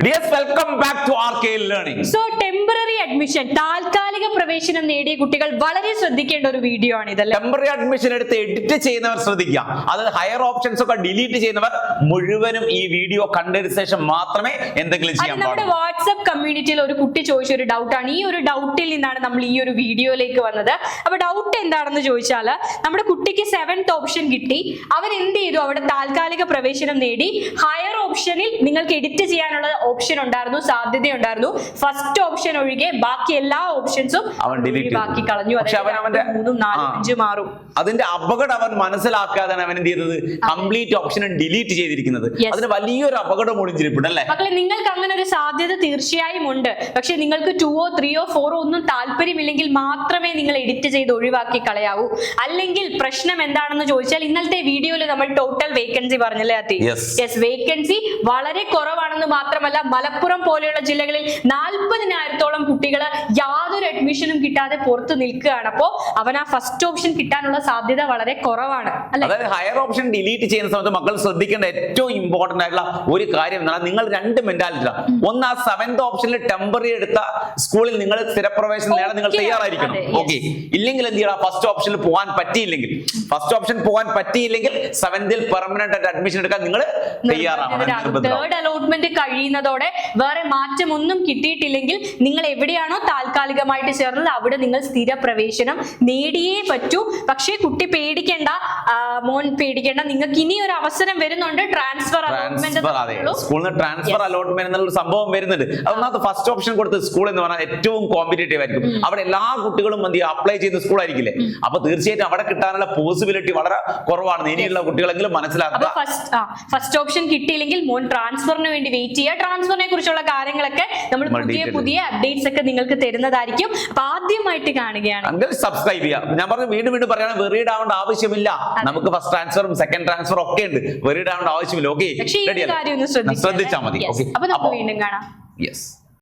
Yes, welcome back to RK Learning. So, temporary admission, താൽക്കാലിക പ്രവേശനം നേടിയ കുട്ടികൾ വളരെ ശ്രദ്ധിക്കേണ്ട ഒരു വീഡിയോ ആണ് ഇതല്ലേ. ടെമ്പററി അഡ്മിഷൻ എടുത്ത് എഡിറ്റ് ചെയ്യുന്നവർ ശ്രദ്ധിക്കുക. അത് ഹയർ ഓപ്ഷൻസ് ഒക്കെ ഡിലീറ്റ് ചെയ്യുന്നവർ മുഴുവനും ഈ വീഡിയോ കണ്ടതിന് ശേഷം മാത്രമേ എന്തെങ്കിലും ചെയ്യാൻ പാടുള്ളൂ. നമ്മുടെ വാട്സ്ആപ്പ് കമ്മ്യൂണിറ്റിയിൽ ഒരു കുട്ടി ചോദിച്ച ഒരു ഡൗട്ടാണ്. ഈ ഒരു ഡൗട്ടിൽ നിന്നാണ് നമ്മൾ ഈ ഒരു വീഡിയോയിലേക്ക് വന്നത്. അപ്പൊ ഡൗട്ട് എന്താണെന്ന് ചോദിച്ചാൽ, നമ്മുടെ കുട്ടിക്ക് 7th ഓപ്ഷൻ കിട്ടി. അവൻ എന്ത് ചെയ്തു? അവിടെ താൽക്കാലിക പ്രവേശനം നേടി. ഹയർ ഓപ്ഷനിൽ നിങ്ങൾക്ക് എഡിറ്റ് ചെയ്യാനുള്ള ഓപ്ഷൻ ഉണ്ടായിരുന്നു, സാധ്യതയുണ്ടായിരുന്നു. ഫസ്റ്റ് ഓപ്ഷൻ ഒഴികെ ബാക്കി എല്ലാ ഓപ്ഷൻസും അവൻ ബാക്കി കളഞ്ഞു. 3, 4, 5 മാറും. അതിന്റെ അപകടം അവൻ മനസ്സിലാക്കാതാണ് അവൻ എന്ത് ചെയ്തത്? കംപ്ലീറ്റ് ഓപ്ഷനും ഡിലീറ്റ് ചെയ്തിരിക്കുന്നത്. അതിന് വലിയൊരു അപകടം ഒളിഞ്ഞിരിപ്പുണ്ട് അല്ലേ മക്കളെ? നിങ്ങൾക്ക് അങ്ങനെ ഒരു സാധ്യത തീർച്ചയായും ഉണ്ട്. പക്ഷെ നിങ്ങൾക്ക് 2, 3, 4 ഒന്നും താല്പര്യമില്ലെങ്കിൽ മാത്രമേ നിങ്ങൾ എഡിറ്റ് ചെയ്ത് ഒഴിവാക്കി കളയാവൂ. അല്ലെങ്കിൽ പ്രശ്നം എന്താണെന്ന് ചോദിച്ചാൽ, ഇന്നലത്തെ വീഡിയോയിൽ നമ്മൾ ടോട്ടൽ വേക്കൻസി പറഞ്ഞല്ലേ അതി? യെസ്, വേക്കൻസി വളരെ കുറവാണെന്ന് മാത്രമല്ല, മലപ്പുറം പോലെയുള്ള ജില്ലകളിൽ 40,000-ഓളം കുട്ടികൾ യാതൊരു അഡ്മിഷനും കിട്ടാതെ പുറത്ത് നിൽക്കുകയാണ്. അപ്പോ അവൻ ആ ഫസ്റ്റ് ഓപ്ഷൻ കിട്ടാനുള്ള സാധ്യത വളരെ കുറവാണ്. അതായത് ഹയർ ഓപ്ഷൻ ഡിലീറ്റ് ചെയ്യുന്ന സമയത്ത് മക്കൾ ശ്രദ്ധിക്കേണ്ട ഏറ്റവും ഇമ്പോർട്ടന്റ് ആയിട്ടുള്ള ഒരു കാര്യം എന്നാൽ, നിങ്ങൾ രണ്ട് മെന്റാലിറ്റിയിലാണ്. ഒന്ന്, ആ 7th ഓപ്ഷനിൽ ടെമ്പററി എടുത്ത സ്കൂളിൽ നിങ്ങൾ സ്ഥിരപ്രവേശനം നേടാൻ നിങ്ങൾ തയ്യാറായിരിക്കണം. ഓക്കെ, ഇല്ലെങ്കിൽ എന്ത് ചെയ്യണം? ഫസ്റ്റ് ഓപ്ഷനിൽ പോകാൻ പറ്റിയില്ലെങ്കിൽ 7th പെർമനന്റ് ആയിട്ട് അഡ്മിഷൻ എടുക്കാൻ നിങ്ങൾ തയ്യാറാണ്. തേർഡ് അലോട്ട്മെന്റ് കഴിയുന്നതോടെ വേറെ മാറ്റം ഒന്നും കിട്ടിയിട്ടില്ലെങ്കിൽ നിങ്ങൾ എവിടെയാണോ താൽക്കാലികമായിട്ട് ചേർന്നത് അവിടെ നിങ്ങൾ സ്ഥിര പ്രവേശനം നേടിയേ പറ്റൂ. പക്ഷേ കുട്ടി പേടിക്കേണ്ട, മോൻ പേടിക്കേണ്ട. നിങ്ങൾക്ക് ഇനി ഒരു അവസരം വരുന്നുണ്ട്. ട്രാൻസ്ഫർ സ്കൂളിൽ ട്രാൻസ്ഫർ അലോട്ട്മെന്റ് എന്നുള്ള സംഭവം വരുന്നുണ്ട്. അതൊന്നാമത് ഫസ്റ്റ് ഓപ്ഷൻ കൊടുത്ത സ്കൂൾ എന്ന് പറഞ്ഞാൽ ഏറ്റവും കോമ്പറ്റേറ്റീവ് ആയിരിക്കും. അവിടെ എല്ലാ കുട്ടികളും അപ്ലൈ ചെയ്യുന്ന സ്കൂൾ ആയിരിക്കില്ലേ. അപ്പൊ തീർച്ചയായിട്ടും അവിടെ കിട്ടാനുള്ള പോസിബിലിറ്റി വളരെ കുറവാണ്. ഇനിയുള്ള കുട്ടികളെങ്കിലും മനസ്സിലാക്കുക. ഫസ്റ്റ് ഓപ്ഷൻ കിട്ടിയില്ലെങ്കിൽ മോൻ ട്രാൻസ്ഫറിന് വേണ്ടി വെയിറ്റ് ചെയ്യുക. ട്രാൻസ്ഫറിനെ കുറിച്ചുള്ള കാര്യങ്ങളൊക്കെ നമ്മൾ പുതിയ അപ്ഡേറ്റ്സ് ഒക്കെ നിങ്ങൾക്ക് തരുന്നതായിരിക്കും. അപ്പൊ ആദ്യമായിട്ട് കാണുകയാണ് സബ്സ്ക്രൈബ് ചെയ്യുക. ഞാൻ പറഞ്ഞു വീണ്ടും പറയാണ്, വെറീഡ് ആവേണ്ട ആവശ്യമില്ല. നമുക്ക് ഫസ്റ്റ് ട്രാൻസ്ഫറും സെക്കൻഡ് ട്രാൻസ്ഫർ ഒക്കെ ഉണ്ട്. വെറീഡ് ആവേണ്ട ആവശ്യമില്ല. ഓക്കെ, ശ്രദ്ധിച്ചാൽ മതി. അപ്പൊ നമുക്ക് വീണ്ടും കാണാം. യെസ്.